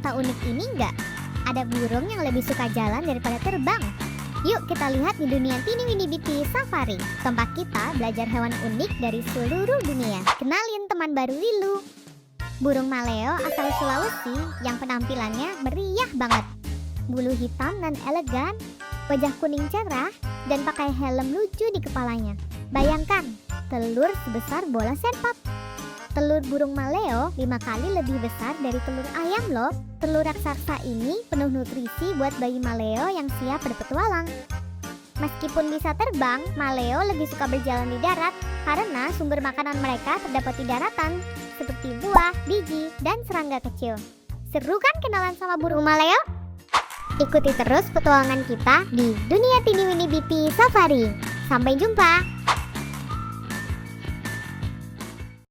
fakta unik ini nggak? Ada burung yang lebih suka jalan daripada terbang. Yuk kita lihat di dunia Teeny Weeny Beauty Safari. Tempat kita belajar hewan unik dari seluruh dunia. Kenalin teman baru Lilu. Burung maleo asal Sulawesi yang penampilannya meriah banget. Bulu hitam dan elegan, wajah kuning cerah, dan pakai helm lucu di kepalanya. Bayangkan, telur sebesar bola sepak. Telur burung maleo 5 kali lebih besar dari telur ayam loh. Telur raksasa ini penuh nutrisi buat bayi maleo yang siap berpetualang. Meskipun bisa terbang, maleo lebih suka berjalan di darat karena sumber makanan mereka terdapat di daratan, seperti buah, biji, dan serangga kecil. Seru kan kenalan sama burung maleo? Ikuti terus petualangan kita di dunia Teeny Weeny Beauty Safari. Sampai jumpa!